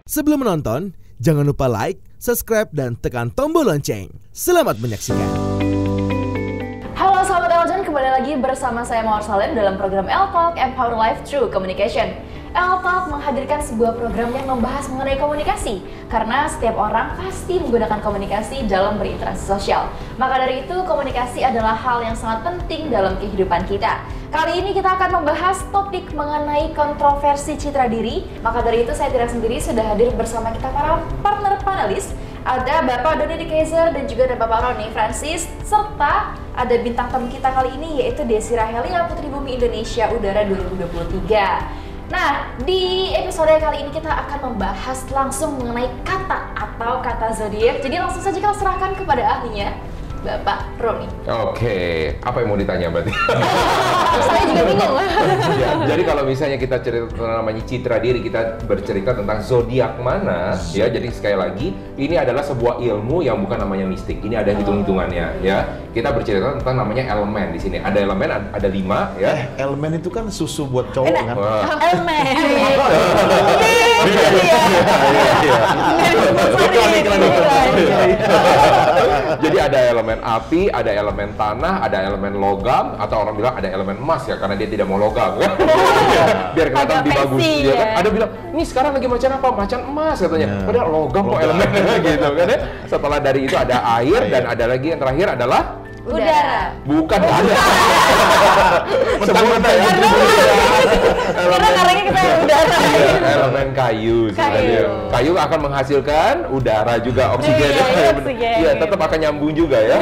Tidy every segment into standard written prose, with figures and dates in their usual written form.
Sebelum menonton, jangan lupa like, subscribe, dan tekan tombol lonceng. Selamat menyaksikan. Halo sahabat Eljan, kembali lagi bersama saya Mawar Salim dalam program L-Talk Empower Life Through Communication. L-Talk menghadirkan sebuah program yang membahas mengenai komunikasi, karena setiap orang pasti menggunakan komunikasi dalam berinteraksi sosial. Maka dari itu, komunikasi adalah hal yang sangat penting dalam kehidupan kita. Kali ini kita akan membahas topik mengenai kontroversi citra diri. Maka dari itu saya tidak sendiri, sudah hadir bersama kita para partner panelis. Ada Bapak Doni De Kaiser dan juga ada Bapak Roni Francis, serta ada bintang tamu kita kali ini yaitu Desi Rahelia Putri Bumi Indonesia Udara 2023. Nah, di episode kali ini kita akan membahas langsung mengenai kata atau kata zodiak. Jadi langsung saja kita serahkan kepada ahlinya, Bapak Roni. Oke, apa yang mau ditanya berarti? Saya juga bingung. Ya, jadi kalau misalnya kita cerita tentang namanya citra diri, kita bercerita tentang zodiak mana, ya. Jadi sekali lagi, ini adalah sebuah ilmu yang bukan namanya mistik. Ini ada hitung-hitungannya, ya. Kita bercerita tentang namanya elemen di sini. Ada elemen, ada 5, ya. Elemen itu kan susu buat cowok kan? Elemen. Jadi ada elemen api, ada elemen tanah, ada elemen logam, atau orang bilang ada elemen emas ya, karena dia tidak mau logam kan? Biar kelihatan lebih bagus, ya kan? Ada bilang, nih sekarang lagi macan apa? Macan emas katanya. Padahal logam kok elemennya gitu kan ya. Setelah dari itu ada air dan ada lagi yang terakhir adalah Udara. bukan ada. Mentang-mentang ya. Karena karangnya kita udara. Elemen kayu sebenarnya. Kayu akan menghasilkan udara juga, oksigen. Iya, tetap akan nyambung juga ya.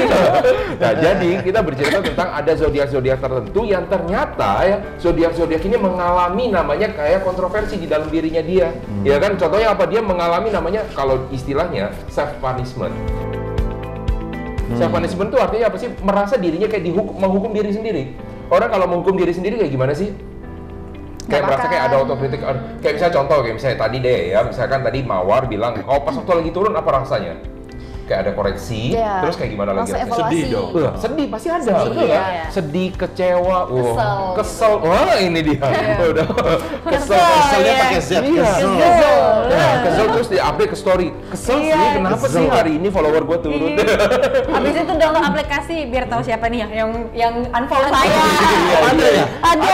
Nah, jadi kita bercerita tentang ada zodiak-zodiak tertentu yang ternyata ya zodiak-zodiak ini mengalami namanya kayak kontroversi di dalam dirinya dia. Ya kan, contohnya apa? Dia mengalami namanya kalau istilahnya self punishment. Self punishment itu artinya apa sih? Merasa dirinya kayak menghukum diri sendiri. Orang kalau menghukum diri sendiri kayak gimana sih? Kayak merasa kayak ada autokritik. Kayak misalnya contoh, kayak misalnya tadi deh ya, misalkan tadi Mawar bilang, oh pas waktu lagi turun apa rasanya? Kayak ada koreksi, terus kayak gimana lagi rasanya? Sedih dong. Sedih pasti ada, Sedih, betul ya? iya. Sedih, kecewa, Kesel. Wah ini dia. Udah. Keselnya Iya. pakai Z. Iya. Kesel. Nah, kesel terus di-update ke story. Kesel sih, kenapa sih hari ini follower gue turun? Habis itu download aplikasi biar tahu siapa nih yang unfollow saya. Ada ya? Ada.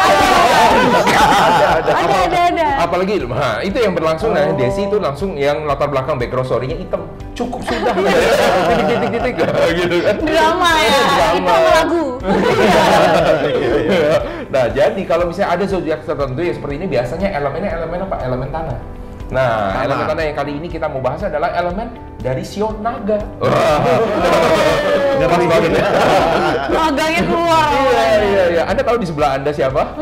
Apalagi, nah itu yang berlangsung. Nah, Desi itu langsung yang latar belakang background story-nya hitam. Cukup sudah. Titik-titik gitu kan. Drama ya. Itu sama lagu. Nah, jadi kalau misalnya ada zodiak tertentu yang seperti ini, biasanya elemennya elemen apa? Elemen tanah. Nah, elemen tanah yang kali ini kita mau bahas adalah elemen dari Shio Naga. Pas banget ya. Naganya keluar. Iya. Anda tahu di sebelah Anda siapa?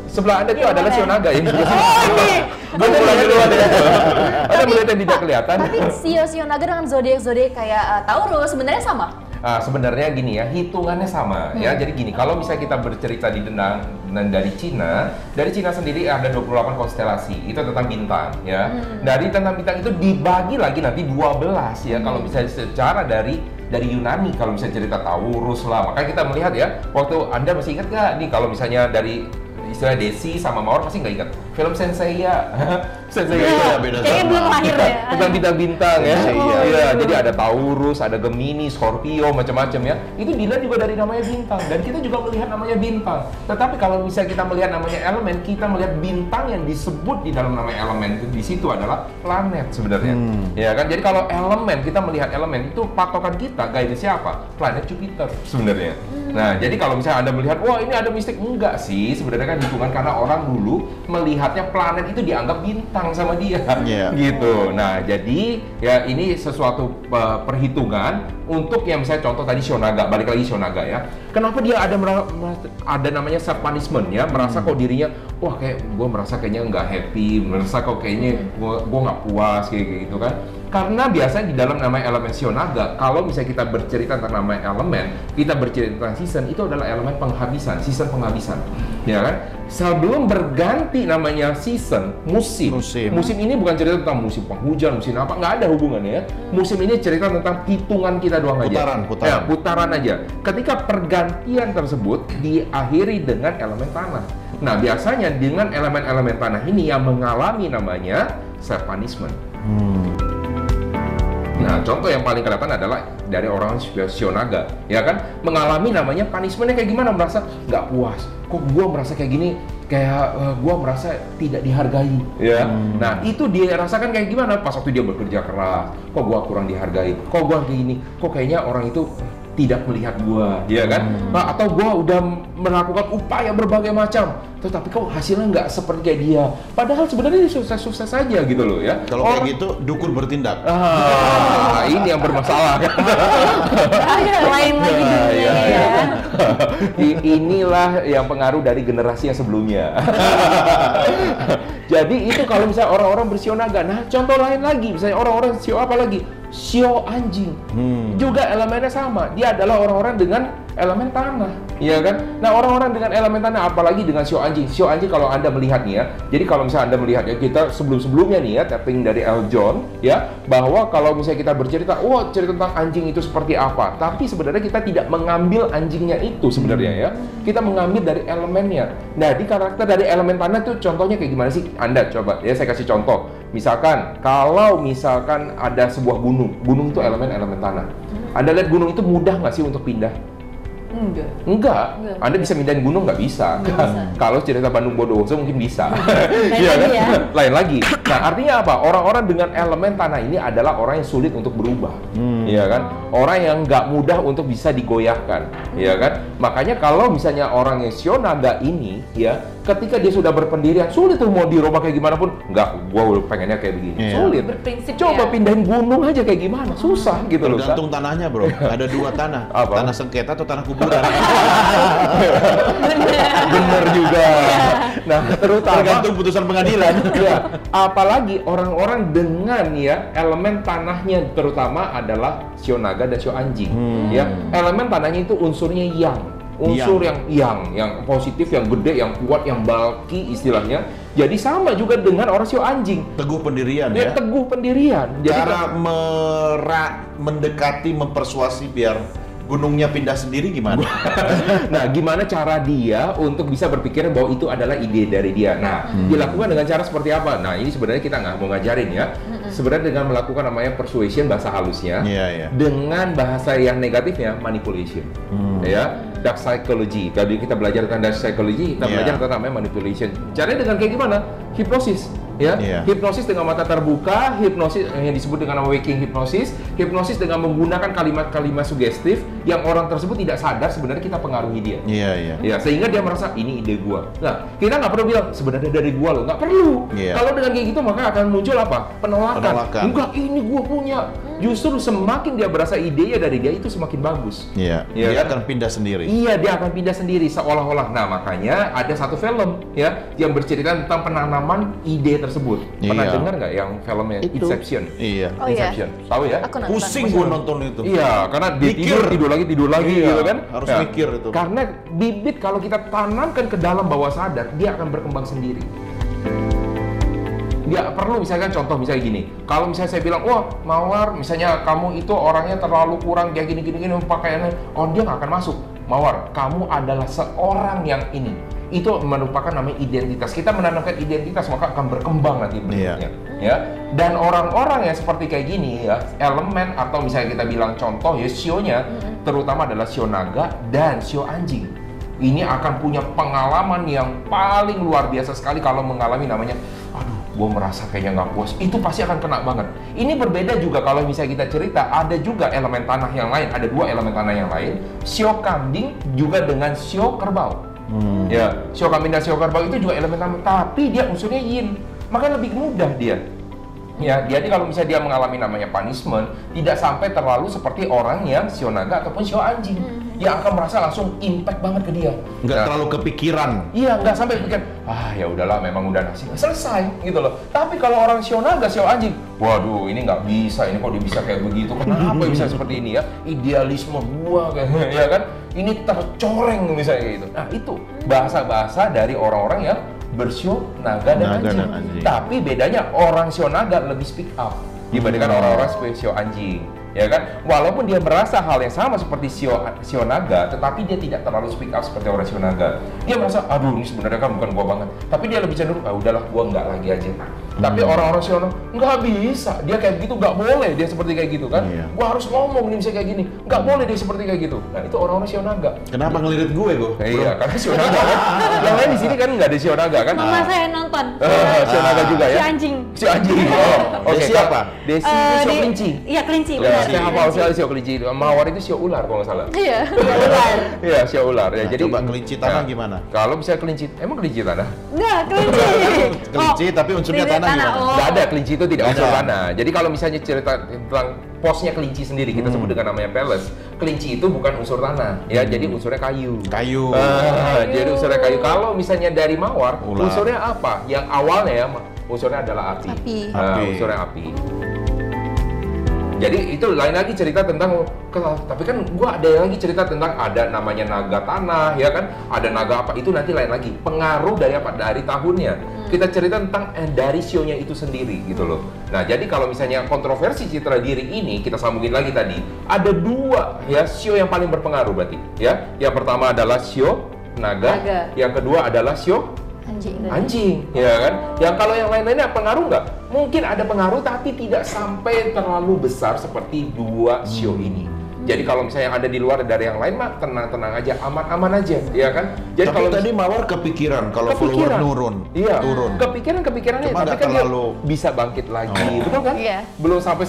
Sebelah Anda itu adalah Shio Naga yang juga. Gue mulai duluan ya. Anda melihat yang tidak kelihatan. Tapi Shio Naga dengan zodiak-zodiak kayak Taurus sebenarnya sama? Sebenarnya gini ya, hitungannya sama ya. Jadi gini, kalau misalnya kita bercerita di dan dari Cina sendiri ada 28 konstelasi. Itu tentang bintang ya. Dari tentang bintang itu dibagi lagi nanti 12 ya. Kalau misalnya secara dari Yunani, kalau misalnya cerita Taurus lah. Makanya kita melihat ya, waktu Anda masih ingat nggak nih kalau misalnya dari istilah Desi sama Mawar pasti nggak ingat film Senseiya. Senseiya itu ya beda. Kayaknya belum lahir ya. Tentang bintang-bintang ya. Iya. Iya, jadi ada Taurus, ada Gemini, Scorpio, macam-macam ya. Itu dilihat juga dari namanya bintang dan kita juga melihat namanya bintang. Tetapi kalau misalnya kita melihat namanya elemen, kita melihat bintang yang disebut di dalam nama elemen itu di situ adalah planet sebenarnya. Ya kan? Jadi kalau elemen, kita melihat elemen itu patokan kita guide siapa? Planet Jupiter sebenarnya. Nah, jadi kalau misalnya Anda melihat, wah ini ada mistik, enggak sih, sebenarnya kan hitungan karena orang dulu melihatnya planet itu dianggap bintang sama dia, gitu. Nah, jadi ya ini sesuatu perhitungan untuk yang misalnya contoh tadi Shio Naga, balik lagi Shio Naga ya. Kenapa dia ada namanya self punishment ya, merasa kok dirinya, wah kayak gue merasa kayaknya nggak happy, merasa kok kayaknya gue nggak puas kayak gitu kan. Karena biasanya di dalam nama elemen Shio Naga, kalau misalnya kita bercerita tentang nama elemen, kita bercerita tentang season, itu adalah elemen penghabisan, season penghabisan. Ya kan? Sebelum berganti namanya season, musim ini bukan cerita tentang musim penghujan, musim apa, nggak ada hubungannya ya. Musim ini cerita tentang hitungan kita doang aja. Putaran aja. Ketika pergantian tersebut diakhiri dengan elemen tanah. Nah, biasanya dengan elemen-elemen tanah ini yang mengalami namanya self punishment. Nah, contoh yang paling kelihatan adalah dari orang sio naga, ya kan, mengalami namanya punishmentnya kayak gimana, merasa nggak puas, kok gua merasa kayak gini, kayak gua merasa tidak dihargai, ya. Nah, itu dia rasakan kayak gimana pas waktu dia bekerja keras, kok gua kurang dihargai, kok gua kayak gini, kok kayaknya orang itu tidak melihat gua, ya kan? Nah, atau gua udah melakukan upaya berbagai macam, tetapi kok hasilnya nggak seperti kayak dia. Padahal sebenarnya dia sukses-sukses saja gitu loh, ya. Kalau kayak gitu, dukun bertindak. Ini yang bermasalah. Lain lagi dunia ya. Inilah yang pengaruh dari generasi yang sebelumnya. Jadi itu kalau misalnya orang-orang bersio naga. Nah, contoh lain lagi, misalnya orang-orang sio apa lagi? Sio anjing. Juga elemennya sama. Dia adalah orang-orang dengan elemen tanah, iya kan? Nah, orang-orang dengan elemen tanah, apalagi dengan sio anjing. Sio anjing kalau Anda melihat nih ya, jadi kalau misalnya Anda melihat ya, kita sebelum-sebelumnya nih ya, tapping dari L. John, ya, bahwa kalau misalnya kita bercerita, cerita tentang anjing itu seperti apa, tapi sebenarnya kita tidak mengambil anjingnya itu sebenarnya ya, kita mengambil dari elemennya. Nah, di karakter dari elemen tanah itu contohnya kayak gimana sih? Anda coba, ya saya kasih contoh. Misalkan, kalau misalkan ada sebuah gunung itu elemen-elemen tanah. Anda lihat gunung itu mudah nggak sih untuk pindah? Enggak. Anda bisa mindahin gunung nggak bisa. Kalau cerita Bandung Bondowoso mungkin bisa. Lain lagi. Nah, artinya apa? Orang-orang dengan elemen tanah ini adalah orang yang sulit untuk berubah, iya kan? Orang yang nggak mudah untuk bisa digoyahkan, iya kan? Makanya kalau misalnya orang yang sio naga ini, ya, ketika dia sudah berpendirian, sulit tuh mau dirubah kayak gimana pun. Enggak, gua pengennya kayak begini. Sulit. Berprinsip Coba ya. pindahin gunung aja kayak gimana? Susah gitu loh. Tergantung tanahnya, bro. Ada 2 tanah. Apa? Tanah sengketa atau tanah kuburan. Bener juga. Nah, terutama Tergantung putusan pengadilan. ya, apalagi orang-orang dengan ya elemen tanahnya terutama adalah sio naga dan sio anjing. Ya, elemen tanahnya itu unsurnya yang. Unsur yang positif, yang gede, yang kuat, yang bulky istilahnya. Jadi sama juga dengan orang sio anjing. Teguh pendirian Dia ya. teguh pendirian. Jadi Cara mendekati, mempersuasi biar gunungnya pindah sendiri gimana? nah, gimana cara dia untuk bisa berpikir bahwa itu adalah ide dari dia? Nah, dilakukan dengan cara seperti apa? Nah, ini sebenarnya kita nggak mau ngajarin ya. Sebenarnya dengan melakukan namanya persuasion, bahasa halusnya, dengan bahasa yang negatifnya manipulation, ya, dark psychology. Tadi kita belajar tentang dark psychology, kita belajar tentang namanya manipulation. Caranya dengan kayak gimana? Hipnosis. Ya, hipnosis dengan mata terbuka, hipnosis yang disebut dengan waking hipnosis, hipnosis dengan menggunakan kalimat-kalimat sugestif yang orang tersebut tidak sadar sebenarnya kita pengaruhi dia. Ya, sehingga dia merasa ini ide gua. Nah, kita nggak perlu bilang sebenarnya dari gua loh, nggak perlu. Kalau dengan kayak gitu maka akan muncul apa? Penolakan. Enggak, ini gua punya. Justru semakin dia berasa idenya dari dia itu semakin bagus. Dia akan pindah sendiri. Iya, dia akan pindah sendiri seolah-olah. Nah, makanya ada satu film ya yang bercerita tentang penanaman ide tersebut. Pernah dengar nggak yang filmnya Inception? Oh, Inception. Tahu ya? Aku nonton. Pusing gue nonton itu. Iya, karena dia tidur lagi gitu kan. Harus mikir itu. Karena bibit kalau kita tanamkan ke dalam bawah sadar, dia akan berkembang sendiri. Dia perlu misalkan contoh misalnya gini, kalau misalnya saya bilang, wah Mawar, misalnya kamu itu orangnya terlalu kurang, dia gini pakaiannya, dia nggak akan masuk. Mawar, kamu adalah seorang yang ini. Itu merupakan namanya identitas. Kita menanamkan identitas maka akan berkembang nanti berikutnya. Ya. Dan orang-orang yang seperti kayak gini ya, elemen atau misalnya kita bilang contoh ya sionya, terutama adalah sio naga dan sio anjing. Ini akan punya pengalaman yang paling luar biasa sekali kalau mengalami namanya, aduh, gue merasa kayaknya nggak puas. Itu pasti akan kena banget. Ini berbeda juga kalau misalnya kita cerita, ada juga elemen tanah yang lain, ada 2 elemen tanah yang lain, sio kambing juga dengan sio kerbau. Ya, sio kambing dan sio kerbau itu juga elemen tanah, tapi dia unsurnya yin, maka lebih mudah dia. Ya, jadi kalau misalnya dia mengalami namanya punishment, tidak sampai terlalu seperti orang yang sio naga ataupun sio anjing. Dia akan merasa langsung impact banget ke dia. Nggak terlalu kepikiran. Iya, nggak sampai pikir, ya udahlah, memang udah nasib, selesai gitu loh. Tapi kalau orang sio naga, sio anjing, waduh, ini nggak bisa, ini kok dia bisa kayak begitu, kenapa bisa seperti ini ya? Idealisme gua kayak, ya kan? Ini tercoreng misalnya gitu. Nah, itu bahasa-bahasa dari orang-orang yang bersio naga dan anjing. Tapi bedanya orang sio naga lebih speak up dibandingkan orang-orang sio anjing. ya kan? Walaupun dia merasa hal yang sama seperti Shio naga, tetapi dia tidak terlalu speak up seperti orang Shio naga. Dia merasa, aduh ini sebenarnya kan bukan gua banget. Tapi dia lebih cenderung, udahlah gua nggak lagi aja. Tapi orang-orang Shio naga nggak bisa, dia kayak gitu nggak boleh dia seperti kayak gitu kan? Gua harus ngomong nih misalnya kayak gini, nggak boleh dia seperti kayak gitu. Nah itu orang-orang Shio naga. Kenapa ngelirik gue? Iya, karena Shio naga kan. Yang lain di sini kan nggak ada Shio naga kan? Mama saya nonton. Shio naga juga ya? Si anjing. Si anjing. Oh, oke. Desi apa? Desi itu Shio kelinci. Iya, kelinci. Ya, Benar. saya hafal sekali Shio kelinci. Mawar itu Shio ular kalau nggak salah. Iya, ular. Iya, Shio ular. Ya, Nah, jadi coba kelinci tanah gimana? Kalau bisa kelinci, emang kelinci tanah? Enggak, kelinci. Kelinci tapi unsurnya tidak tanah gimana? Oh. Nggak ada, kelinci itu tidak Nggak unsur ada. tanah. Jadi kalau misalnya cerita tentang posnya kelinci sendiri, kita sebut dengan namanya Peles. Kelinci itu bukan unsur tanah, ya. Jadi unsurnya kayu. Kayu. Jadi unsurnya kayu. Kalau misalnya dari mawar, Ular. unsurnya apa? Yang awalnya ya, unsurnya adalah api. Api. Nah, Api. unsurnya api. Jadi itu lain lagi cerita tentang, tapi kan gua ada lagi cerita tentang ada namanya naga tanah, ya kan? Ada naga apa, itu nanti lain lagi. Pengaruh dari apa? Dari tahunnya. Kita cerita tentang dari Shio-nya itu sendiri gitu loh. Nah, jadi kalau misalnya kontroversi citra diri ini, kita sambungin lagi tadi. Ada dua ya Shio yang paling berpengaruh berarti, ya. Yang pertama adalah Shio naga. Yang kedua adalah Shio anjing, ya kan? Yang kalau yang lain-lainnya pengaruh nggak? Mungkin ada pengaruh, tapi tidak sampai terlalu besar seperti dua Shio ini. Jadi kalau misalnya yang ada di luar dari yang lain mah tenang-tenang aja, aman-aman aja, ya kan? Jadi Tapi kalau tadi Mawar kepikiran kalau follower turun. Iya, turun. Kepikirannya, Cuma tapi nggak kan terlalu- dia bisa bangkit lagi, Oh. betul kan? Iya. Belum sampai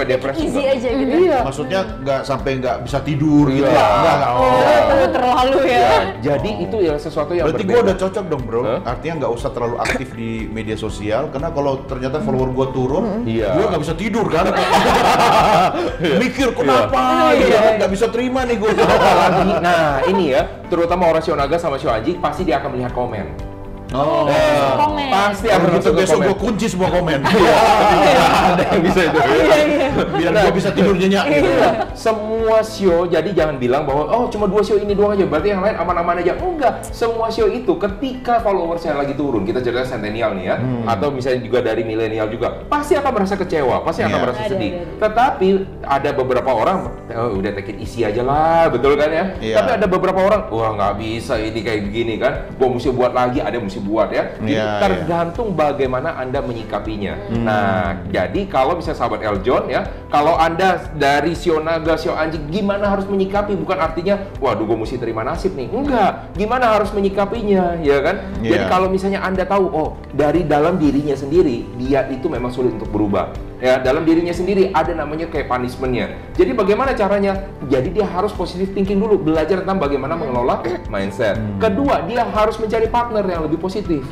depresi. Easy nggak? aja gitu. Iya. Maksudnya nggak sampai nggak bisa tidur gitu. Iya. Nggak. Oh, terlalu ya. Ya, jadi itu ya sesuatu yang Berarti berbeda. gue udah cocok dong bro. Hah? Artinya nggak usah terlalu aktif di media sosial karena kalau ternyata follower gue turun, Iya. gue nggak bisa tidur kan. Mikir kenapa? Nggak bisa terima nih gue. Apalagi, nah ini ya, terutama orang Shio naga sama Shio anjing pasti dia akan melihat komen. Oh. Komen. Pasti Kalau akan gitu masuk ke besok komen. gue kunci semua komen. Ada yang bisa itu. Biar gue bisa tidur nyenyak. Gitu. Iya, semua Shio, jadi jangan bilang bahwa oh cuma dua Shio ini doang aja, berarti yang lain aman-aman aja. Enggak, semua Shio itu ketika followersnya lagi turun, kita cerita centennial nih ya, atau misalnya juga dari milenial juga, pasti akan merasa kecewa, pasti akan Iya. merasa sedih. Tetapi ada beberapa orang, udah take it easy aja lah, betul kan ya? Iya. Tapi ada beberapa orang, wah nggak bisa ini kayak begini kan, gua mesti buat lagi, ada yang mesti buat ya. Jadi Iya, tergantung bagaimana Anda menyikapinya. Nah, jadi kalau misalnya sahabat Eljon ya, kalau Anda dari Shio naga, Shio anjing, gimana harus menyikapi? Bukan artinya, waduh gue mesti terima nasib nih. Enggak, gimana harus menyikapinya, ya kan? Jadi Iya. kalau misalnya Anda tahu, oh dari dalam dirinya sendiri, dia itu memang sulit untuk berubah. Ya, dalam dirinya sendiri ada namanya kayak punishment-nya. Jadi bagaimana caranya? Jadi dia harus positive thinking dulu, belajar tentang bagaimana mengelola mindset. Kedua, dia harus mencari partner yang lebih positif.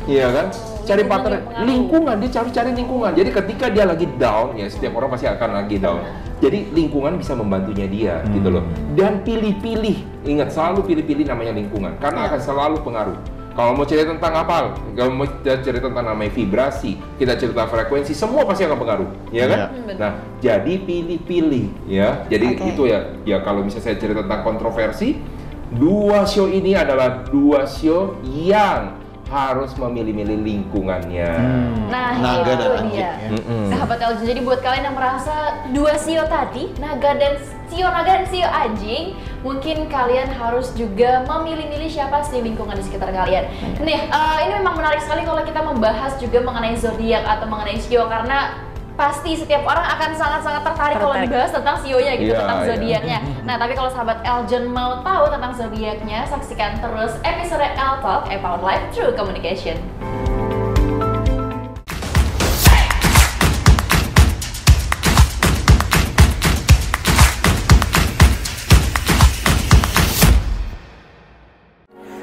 Iya kan? Cari partner, lingkungan, dia harus cari lingkungan. Jadi ketika dia lagi down, ya setiap orang pasti akan lagi down. Jadi lingkungan bisa membantunya dia, gitu loh. Dan pilih-pilih, ingat selalu pilih-pilih namanya lingkungan, karena akan selalu pengaruh. Kalau mau cerita tentang apa? Kalau mau cerita tentang namanya vibrasi, kita cerita frekuensi, semua pasti akan pengaruh, ya kan? Nah, jadi pilih-pilih, ya. Jadi itu ya kalau misalnya saya cerita tentang kontroversi, dua Shio ini adalah dua Shio yang harus memilih-milih lingkungannya. Nah, Naga itu dan anjing, dia. ya. Sahabat Eljon, jadi buat kalian yang merasa dua Shio tadi, naga dan Shio anjing, mungkin kalian harus juga memilih-milih siapa sih lingkungan di sekitar kalian. Nih, ini memang menarik sekali kalau kita membahas juga mengenai zodiak atau mengenai Shio, karena pasti setiap orang akan sangat-sangat tertarik kalau dibahas tentang Shio-nya gitu, Iya, tentang iya. zodiaknya. Nah, tapi kalau sahabat Eljon mau tahu tentang zodiaknya, saksikan terus episode El Talk Empower Life Through Communication.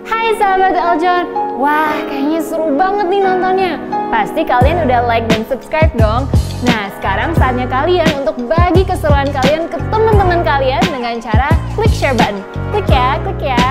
Hai sahabat Eljon, wah kayaknya seru banget nih nontonnya. Pasti kalian udah like dan subscribe dong. Nah sekarang saatnya kalian untuk bagi keseruan kalian ke teman-teman kalian dengan cara klik share button. Klik ya, klik ya.